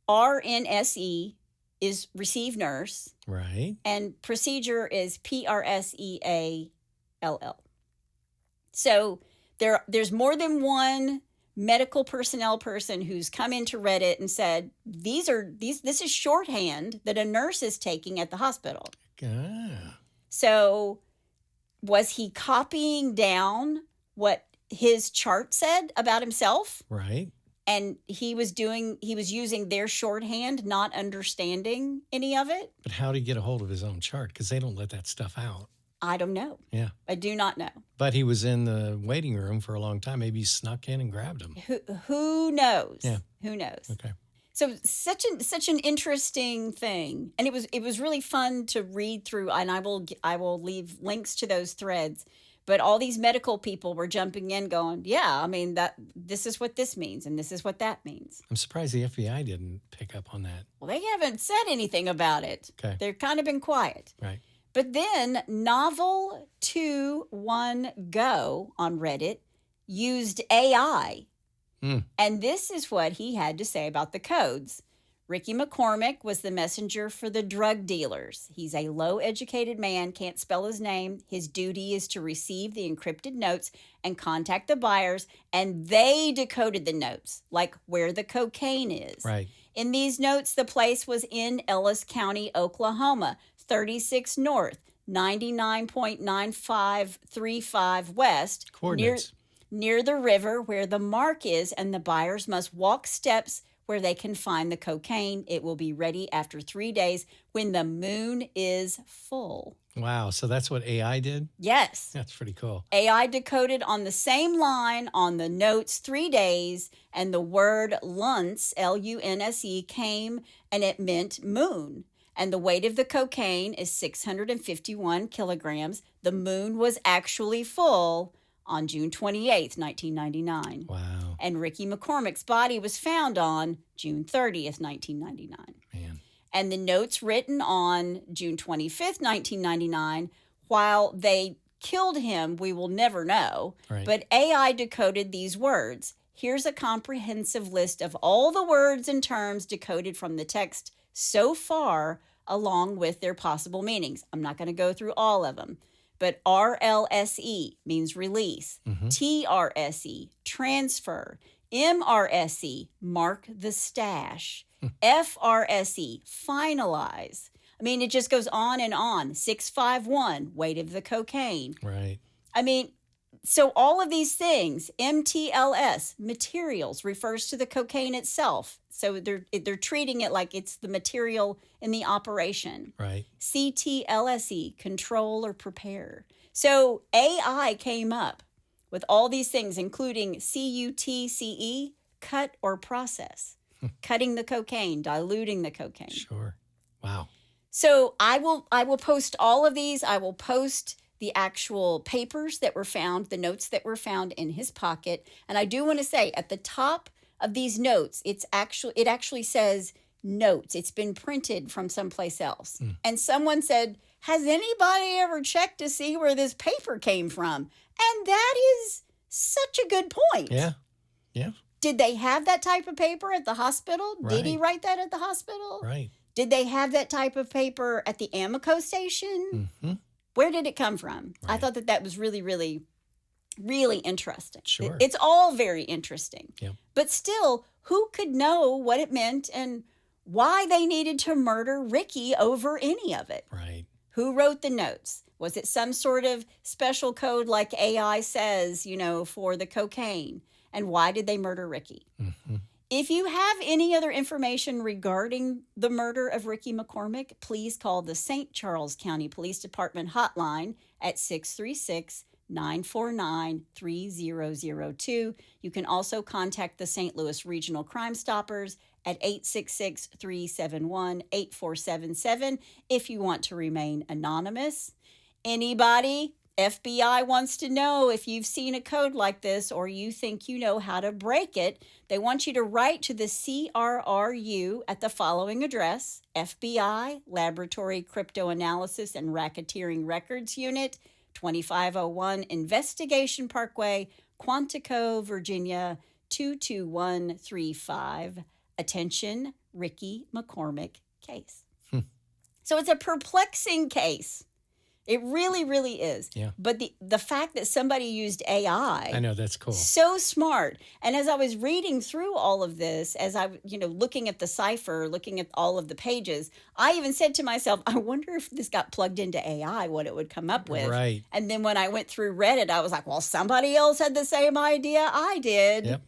RNSE is receive nurse. Right. And procedure is PRSEALL. So there's more than one medical personnel person who's come into Reddit and said, this is shorthand that a nurse is taking at the hospital. Ah. So was he copying down what his chart said about himself? Right. And he was using their shorthand, not understanding any of it? But how did he get a hold of his own chart? Because they don't let that stuff out. I don't know. Yeah. I do not know. But he was in the waiting room for a long time. Maybe he snuck in and grabbed him. Who knows? Yeah. Who knows? Okay. So such an interesting thing, and it was really fun to read through. And I will leave links to those threads. But all these medical people were jumping in, going, "Yeah, I mean this is what this means, and this is what that means." I'm surprised the FBI didn't pick up on that. Well, they haven't said anything about it. Okay. They've kind of been quiet. Right. But then Novel21Go on Reddit used AI. And this is what he had to say about the codes. Ricky McCormick was the messenger for the drug dealers. He's a low-educated man, can't spell his name. His duty is to receive the encrypted notes and contact the buyers, and they decoded the notes, like where the cocaine is. Right. In these notes, the place was in Ellis County, Oklahoma, 36 north, 99.9535 west. Coordinates. Near the river where the mark is, and the buyers must walk steps where they can find the cocaine. It will be ready after 3 days when the moon is full. Wow. So that's what AI did? Yes. That's pretty cool. AI decoded on the same line on the notes 3 days, and the word lunse, L-U-N-S-E, came, and it meant moon. And the weight of the cocaine is 651 kilograms. The moon was actually full on June 28th, 1999. Wow. And Ricky McCormick's body was found on June 30th, 1999. Man. And the notes written on June 25th, 1999, while they killed him, we will never know. Right. But AI decoded these words. Here's a comprehensive list of all the words and terms decoded from the text so far, along with their possible meanings. I'm not going to go through all of them. But RLSE means release, TRSE, transfer, MRSE, mark the stash. FRSE, finalize. I mean, it just goes on and on. 651, weight of the cocaine. Right. I mean, so all of these things, MTLS, materials, refers to the cocaine itself. So they're treating it like it's the material in the operation. Right. CTLSE, control or prepare. So AI came up with all these things, including CUTCE, cut or process. Cutting the cocaine, diluting the cocaine. Sure. Wow. So I will post all of these. I will post the actual papers that were found, the notes that were found in his pocket. And I do want to say at the top of these notes, it actually says notes. It's been printed from someplace else. And someone said, has anybody ever checked to see where this paper came from? And that is such a good point. Yeah. Yeah. Did they have that type of paper at the hospital? Right. Did he write that at the hospital? Right. Did they have that type of paper at the Amoco station? Mm-hmm. Where did it come from? Right. I thought that was really, really, really interesting. Sure. It's all very interesting. Yep. But still, who could know what it meant and why they needed to murder Ricky over any of it? Right. Who wrote the notes? Was it some sort of special code like AI says, for the cocaine? And why did they murder Ricky? Mm-hmm. If you have any other information regarding the murder of Ricky McCormick, please call the St. Charles County Police Department hotline at 636-949-3002. You can also contact the St. Louis Regional Crime Stoppers at 866-371-8477 if you want to remain anonymous. Anybody? FBI wants to know if you've seen a code like this or you think you know how to break it. They want you to write to the CRRU at the following address: FBI, Laboratory Cryptanalysis and Racketeering Records Unit, 2501 Investigation Parkway, Quantico, Virginia, 22135. Attention, Ricky McCormick case. So it's a perplexing case. It really, really is. Yeah. But the fact that somebody used AI. I know, that's cool. So smart. And as I was reading through all of this, as I, looking at the Cipher, looking at all of the pages, I even said to myself, I wonder if this got plugged into AI, what it would come up with. Right. And then when I went through Reddit, I was like, well, somebody else had the same idea I did. Yep.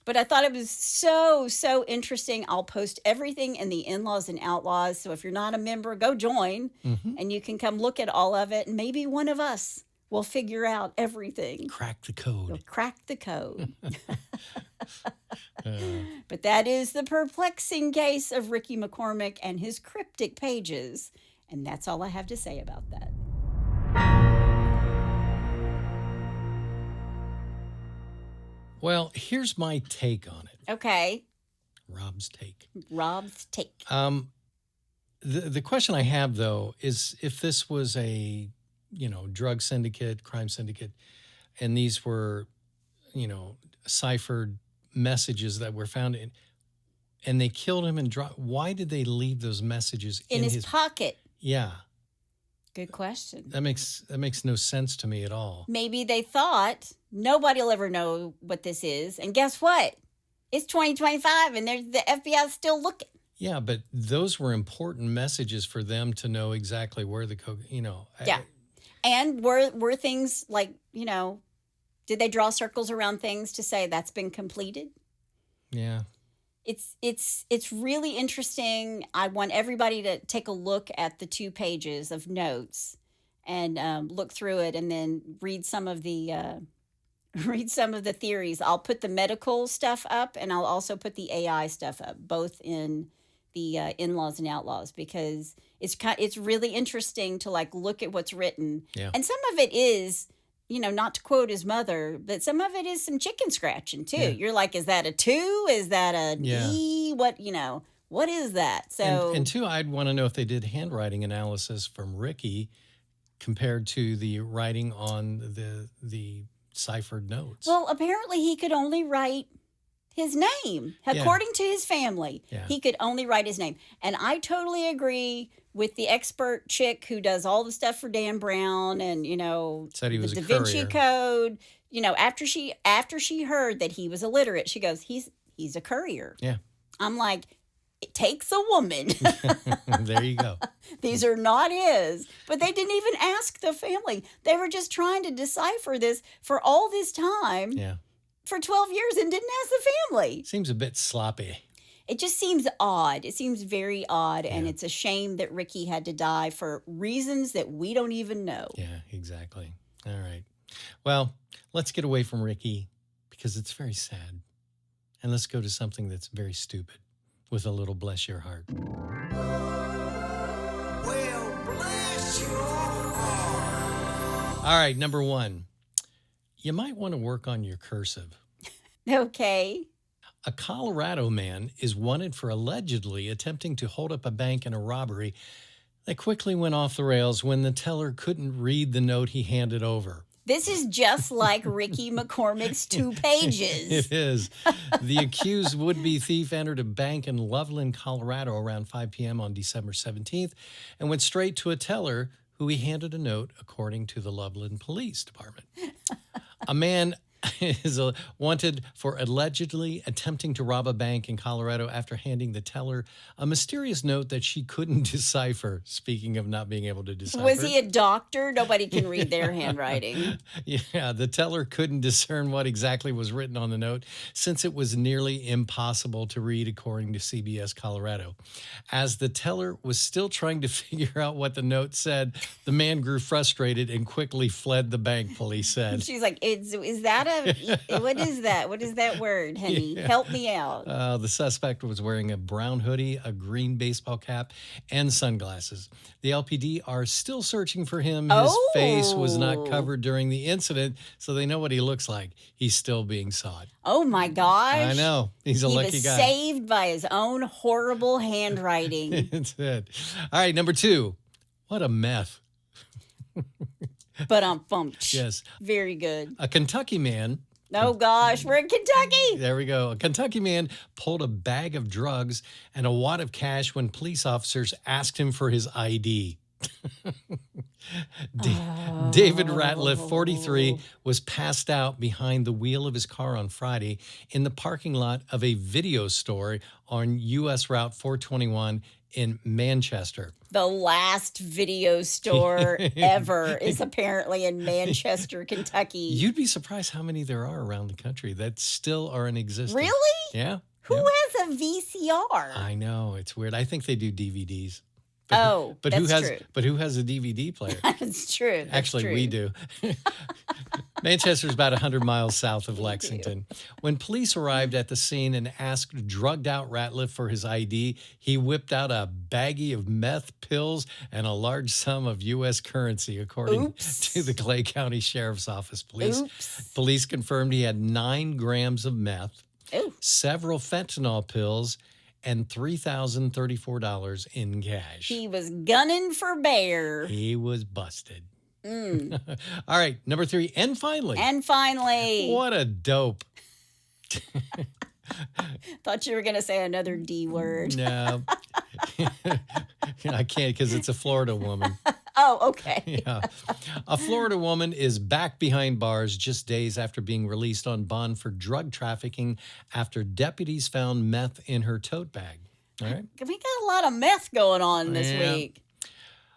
But I thought it was so, so interesting. I'll post everything in the In-Laws and Outlaws. So if you're not a member, go join. And you can come look at all of it. And maybe one of us will figure out everything. Crack the code. You'll crack the code. But that is the perplexing case of Ricky McCormick and his cryptic pages. And that's all I have to say about that. Well, here's my take on it. Okay. Rob's take. The question I have, though, is if this was a, drug syndicate, crime syndicate, and these were, ciphered messages that were found in, and they killed him and why did they leave those messages in his pocket? Yeah. Good question. That makes no sense to me at all. Maybe they thought nobody will ever know what this is. And guess what? It's 2025 and the FBI's still looking. Yeah, but those were important messages for them to know exactly where the Yeah. And were things like, did they draw circles around things to say that's been completed? Yeah. It's really interesting. I want everybody to take a look at the 2 pages of notes and look through it, and then read some of the theories. I'll put the medical stuff up, and I'll also put the AI stuff up, both in the In-Laws and Outlaws, because it's really interesting to look at what's written. Yeah. And some of it is, not to quote his mother, but some of it is some chicken scratching too. Yeah. You're like, is that a 2? Is that a E? What is that? So and 2, I'd want to know if they did handwriting analysis from Ricky compared to the writing on the ciphered notes. Well, apparently he could only write his name. According to his family, he could only write his name. And I totally agree with the expert chick who does all the stuff for Dan Brown and, Said he was the a Da Vinci courier. Code. After she heard that he was illiterate, she goes, he's a courier. Yeah. I'm like, it takes a woman. There you go. These are not his. But they didn't even ask the family. They were just trying to decipher this for all this time. Yeah. For 12 years and didn't ask the family. Seems a bit sloppy. It just seems odd. It seems very odd. And it's a shame that Ricky had to die for reasons that we don't even know. Yeah, exactly. All right. Well, let's get away from Ricky because it's very sad. And let's go to something that's very stupid with a little bless your heart. Well, bless your heart. All right, number 1. You might want to work on your cursive. Okay. A Colorado man is wanted for allegedly attempting to hold up a bank in a robbery that quickly went off the rails when the teller couldn't read the note he handed over. This is just like Ricky McCormick's 2 pages. It is. The accused would-be thief entered a bank in Loveland, Colorado around 5 p.m. on December 17th and went straight to a teller who he handed a note, according to the Loveland Police Department. A man is wanted for allegedly attempting to rob a bank in Colorado after handing the teller a mysterious note that she couldn't decipher. Speaking of not being able to decipher. Was he a doctor? Nobody can read their handwriting. Yeah, the teller couldn't discern what exactly was written on the note since it was nearly impossible to read, according to CBS Colorado. As the teller was still trying to figure out what the note said, the man grew frustrated and quickly fled the bank, police said. She's like, is that what is that? What is that word, honey? Yeah. Help me out. The suspect was wearing a brown hoodie, a green baseball cap, and sunglasses. The LPD are still searching for him. His face was not covered during the incident, so they know what he looks like. He's still being sought. Oh, my gosh. I know. He's a lucky guy. He was saved by his own horrible handwriting. That's it. All right, number 2. What a meth. But bumped. Yes. Very good. A Kentucky man. Oh, gosh. We're in Kentucky. There we go. A Kentucky man pulled a bag of drugs and a wad of cash when police officers asked him for his ID. David Ratliff, 43, was passed out behind the wheel of his car on Friday in the parking lot of a video store on U.S. Route 421 in Manchester. The last video store ever is apparently in Manchester, Kentucky. You'd be surprised how many there are around the country that still are in existence. Really? Yeah. Who has a VCR? I know. It's weird. I think they do DVDs. But who has true. But who has a DVD player? That's true. Actually, we do. Manchester's about 100 miles south of Lexington. When police arrived at the scene and asked drugged-out Ratliff for his ID, he whipped out a baggie of meth pills and a large sum of U.S. currency, according to the Clay County Sheriff's Office. Police confirmed he had 9 grams of meth, several fentanyl pills, and $3,034 in cash. He was gunning for bear. He was busted. All right, number 3, and finally. What a dope. Thought you were going to say another D word. No. I can't because it's a Florida woman. Oh, okay. Yeah. A Florida woman is back behind bars just days after being released on bond for drug trafficking after deputies found meth in her tote bag. All right. We got a lot of meth going on this week.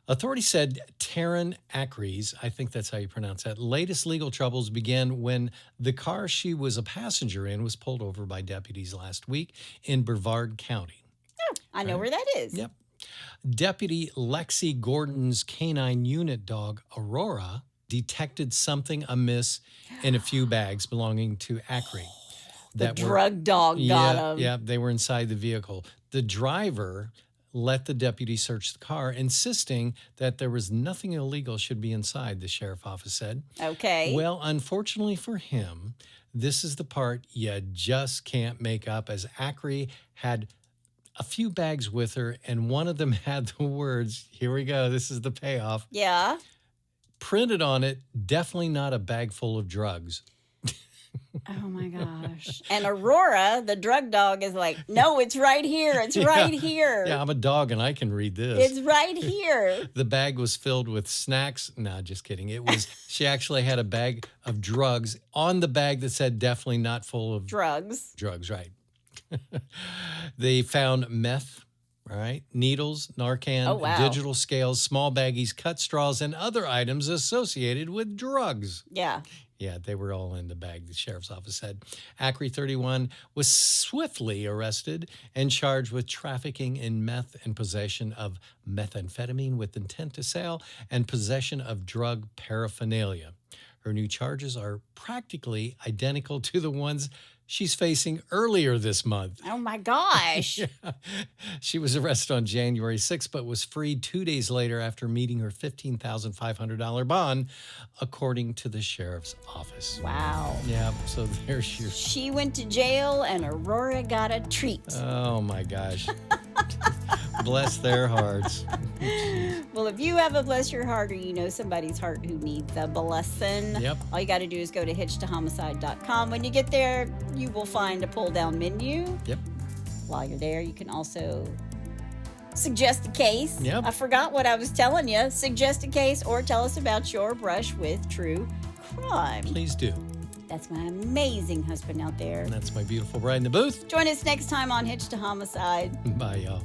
Authorities said Taryn Acres, I think that's how you pronounce that, latest legal troubles began when the car she was a passenger in was pulled over by deputies last week in Brevard County. Oh, I know where that is. Yep. Deputy Lexi Gordon's canine unit dog, Aurora, detected something amiss in a few bags belonging to Acre. The drug dog got him. Yeah, they were inside the vehicle. The driver let the deputy search the car, insisting that there was nothing illegal should be inside, the sheriff's office said. Okay. Well, unfortunately for him, this is the part you just can't make up, as Acre had a few bags with her, and one of them had the words, here we go, this is the payoff. Yeah. Printed on it, definitely not a bag full of drugs. Oh my gosh. And Aurora, the drug dog, is like, no, it's right here. It's right here. Yeah, I'm a dog and I can read this. It's right here. The bag was filled with snacks. No, just kidding. She actually had a bag of drugs on the bag that said definitely not full of Drugs. drugs, right. They found meth, all right, needles, Narcan, Oh, wow. digital scales, small baggies, cut straws, and other items associated with drugs. Yeah. Yeah, they were all in the bag, the sheriff's office said. Acre 31 was swiftly arrested and charged with trafficking in meth and possession of methamphetamine with intent to sell and possession of drug paraphernalia. Her new charges are practically identical to the ones she's facing earlier this month. Oh my gosh. Yeah. She was arrested on January 6th, but was freed 2 days later after meeting her $15,500 bond, according to the sheriff's office. Wow. Yeah, so there's your... She went to jail and Aurora got a treat. Oh, my gosh. Bless their hearts. Well, if you have a bless your heart or you know somebody's heart who needs a blessing, Yep. all you got to do is go to hitchedtohomicide.com. When you get there, you will find a pull-down menu. Yep. While you're there, you can also suggest a case. Yep. I forgot what I was telling you. Suggest a case or tell us about your brush with true crime. Please do. That's my amazing husband out there. And that's my beautiful bride in the booth. Join us next time on Hitched to Homicide. Bye, y'all.